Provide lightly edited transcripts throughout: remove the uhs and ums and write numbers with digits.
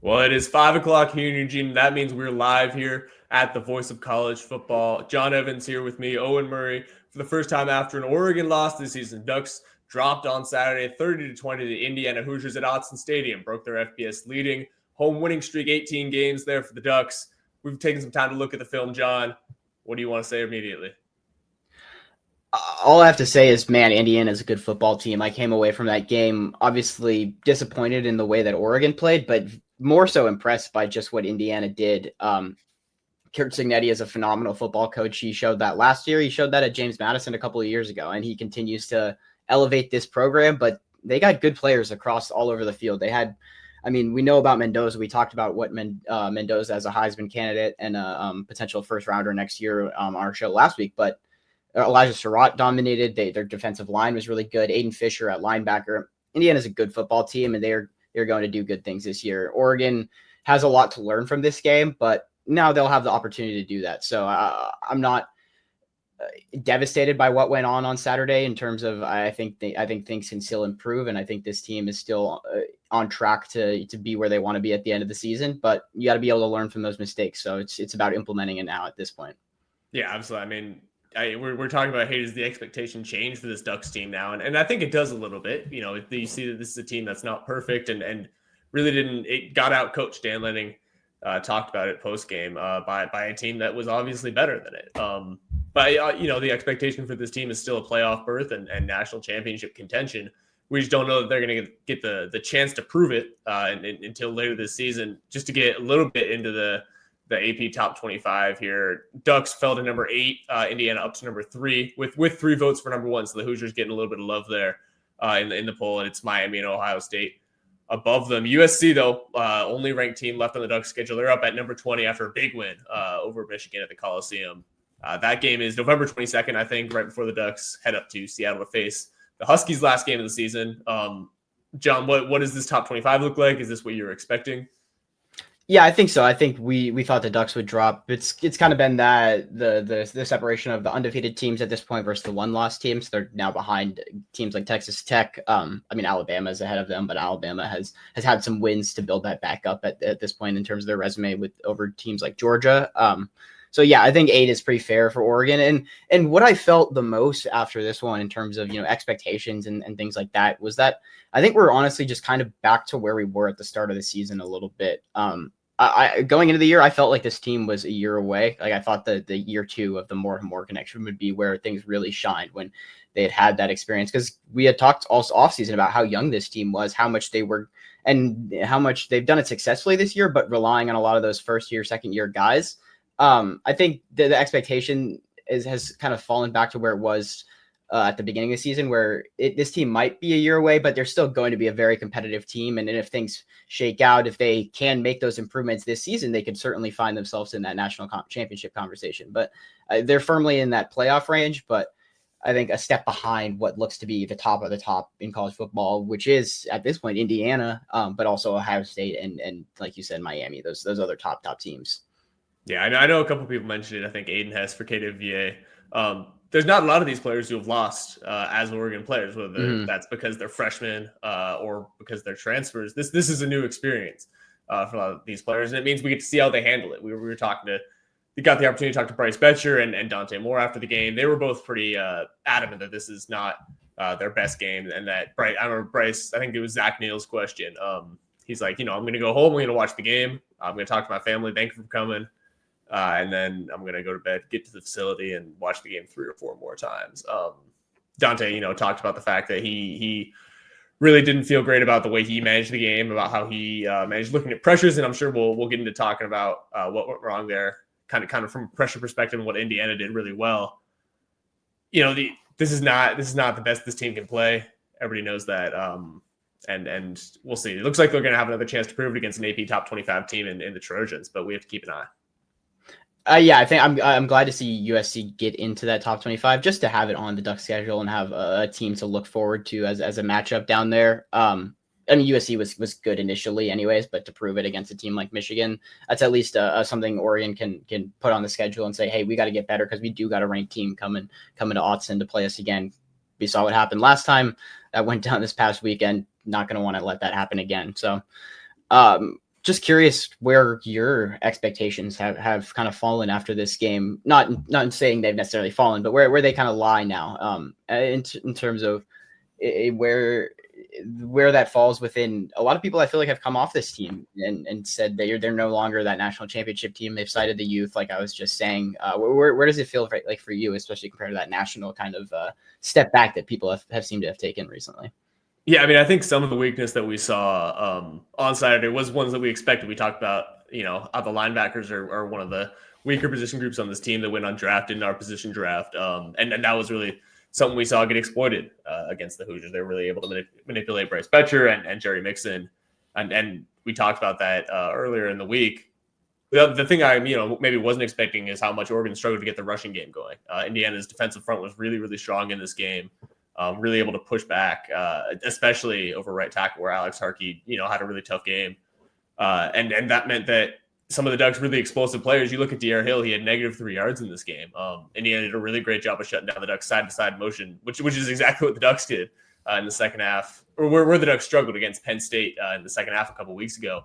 Well, it is 5 o'clock here in Eugene. That means we're live here at the Voice of College Football. John Evans here with me, Owen Murray, for the first time after an Oregon loss this season. Ducks dropped on Saturday 30-20 to the Indiana Hoosiers at Autzen Stadium, broke their FBS leading home winning streak, 18 games there for the Ducks. We've taken some time to look at the film, John. What do you want to say immediately? All I have to say is, man, Indiana is a good football team. I came away from that game obviously disappointed in the way that Oregon played, but more so impressed by just what Indiana did. Kurt Cignetti is a phenomenal football coach. He showed that last year. He showed that at James Madison a couple of years ago, and he continues to elevate this program. But they got good players across all over the field. We know about Mendoza. We talked about what Mendoza as a Heisman candidate and a potential first rounder next year on our show last week, but Elijah Surratt dominated. Their defensive line was really good. Aiden Fisher at linebacker. Indiana's a good football team, and they're going to do good things this year. Oregon has a lot to learn from this game, but now they'll have the opportunity to do that. So I'm not devastated by what went on Saturday in terms of I think things can still improve, and I think this team is still on track to be where they want to be at the end of the season. But you got to be able to learn from those mistakes. So it's about implementing it now at this point. Yeah, absolutely. We're talking about, hey, does the expectation change for this Ducks team now? And I think it does a little bit. You know, you see that this is a team that's not perfect and really it got out coached. Dan Lanning talked about it post game by a team that was obviously better than it. The expectation for this team is still a playoff berth and national championship contention. We just don't know that they're going to get the chance to prove it until later this season. Just to get a little bit into the AP top 25 here. Ducks fell to number 8, Indiana up to number 3 with 3 votes for number 1. So the Hoosiers getting a little bit of love there in the poll, and it's Miami and Ohio State above them. USC, though, only ranked team left on the Ducks schedule. They're up at number 20 after a big win over Michigan at the Coliseum. That game is November 22nd, I think, right before the Ducks head up to Seattle to face the Huskies' last game of the season. John, what does this top 25 look like? Is this what you were expecting? Yeah, I think so. I think we thought the Ducks would drop. It's kind of been that the separation of the undefeated teams at this point versus the one-loss teams. They're now behind teams like Texas Tech. Alabama is ahead of them, but Alabama has had some wins to build that back up at this point in terms of their resume over teams like Georgia. So yeah, I think 8 is pretty fair for Oregon. And what I felt the most after this one in terms of expectations and things like that was that I think we're honestly just kind of back to where we were at the start of the season a little bit. I going into the year, I felt like this team was a year away. Like I thought that the year 2 of the More connection would be where things really shined when they had that experience. Because we had talked also offseason about how young this team was, how much they were, and how much they've done it successfully this year, but relying on a lot of those first year, second year guys. I think the expectation has kind of fallen back to where it was at the beginning of the season, where this team might be a year away, but they're still going to be a very competitive team. And if things shake out, if they can make those improvements this season, they could certainly find themselves in that national championship conversation. But they're firmly in that playoff range, but I think a step behind what looks to be the top of the top in college football, which is at this point Indiana, but also Ohio State and like you said, Miami, those other top teams. Yeah, I know a couple of people mentioned it. I think Aiden Hess for KWVA. There's not a lot of these players who have lost as Oregon players, whether that's because they're freshmen or because they're transfers. This is a new experience for a lot of these players, and it means we get to see how they handle it. We got the opportunity to talk to Bryce Betcher and Dante Moore after the game. They were both pretty adamant that this is not their best game, and that Bryce, I think it was Zach Neal's question. He's like, I'm going to go home. I'm going to watch the game. I'm going to talk to my family. Thank you for coming. And then I'm going to go to bed, get to the facility, and watch the game 3 or 4 more times. Dante, talked about the fact that he really didn't feel great about the way he managed the game, about how he managed looking at pressures, and I'm sure we'll get into talking about what went wrong there, kind of from a pressure perspective, and what Indiana did really well. This is not the best this team can play. Everybody knows that. And we'll see. It looks like they're going to have another chance to prove it against an AP top 25 team in the Trojans, but we have to keep an eye. Yeah, I think I'm glad to see USC get into that top 25 just to have it on the Duck schedule and have a team to look forward to as a matchup down there. USC was good initially anyways, but to prove it against a team like Michigan, that's at least something Oregon can put on the schedule and say, hey, we got to get better because we do got a ranked team coming to Autzen to play us again. We saw what happened last time. That went down this past weekend. Not going to want to let that happen again. So just curious where your expectations have kind of fallen after this game. Not saying they've necessarily fallen, but where they kind of lie now, in terms of where that falls within. A lot of people I feel like have come off this team and said they're no longer that national championship team. They've cited the youth, like I was just saying. Where does it feel like for you, especially compared to that national kind of step back that people have seemed to have taken recently? Yeah, I mean, I think some of the weakness that we saw on Saturday was ones that we expected. We talked about, how the linebackers are one of the weaker position groups on this team that went undrafted in our position draft. And that was really something we saw get exploited against the Hoosiers. They were really able to manipulate Bryce Betcher and Jerry Mixon. And we talked about that earlier in the week. The thing I, maybe wasn't expecting is how much Oregon struggled to get the rushing game going. Indiana's defensive front was really, really strong in this game. Really able to push back, especially over right tackle where Alex Harkey, had a really tough game. And that meant that some of the Ducks' really explosive players, you look at De'Aaron Hill, he had -3 yards in this game. Indiana did a really great job of shutting down the Ducks' side-to-side motion, which is exactly what the Ducks did in the second half, or where the Ducks struggled against Penn State in the second half a couple weeks ago.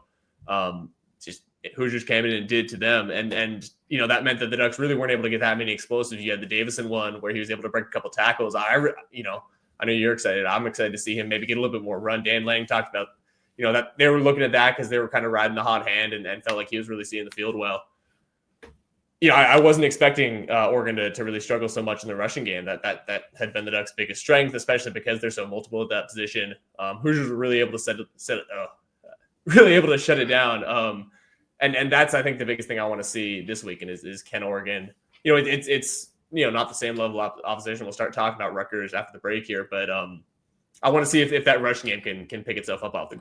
Just Hoosiers came in and did to them. And that meant that the Ducks really weren't able to get that many explosives. You had the Davison one where he was able to break a couple tackles. I know you're excited. I'm excited to see him maybe get a little bit more run. Dan Lang talked about, that they were looking at that because they were kind of riding the hot hand and felt like he was really seeing the field well. I wasn't expecting Oregon to really struggle so much in the rushing game. That had been the Ducks' biggest strength, especially because they're so multiple at that position. Hoosiers were really able to shut it down. And that's, I think, the biggest thing I want to see this weekend is can Oregon, it's not the same level of opposition. We'll start talking about Rutgers after the break here, but I want to see if that rushing game can pick itself up off the ground.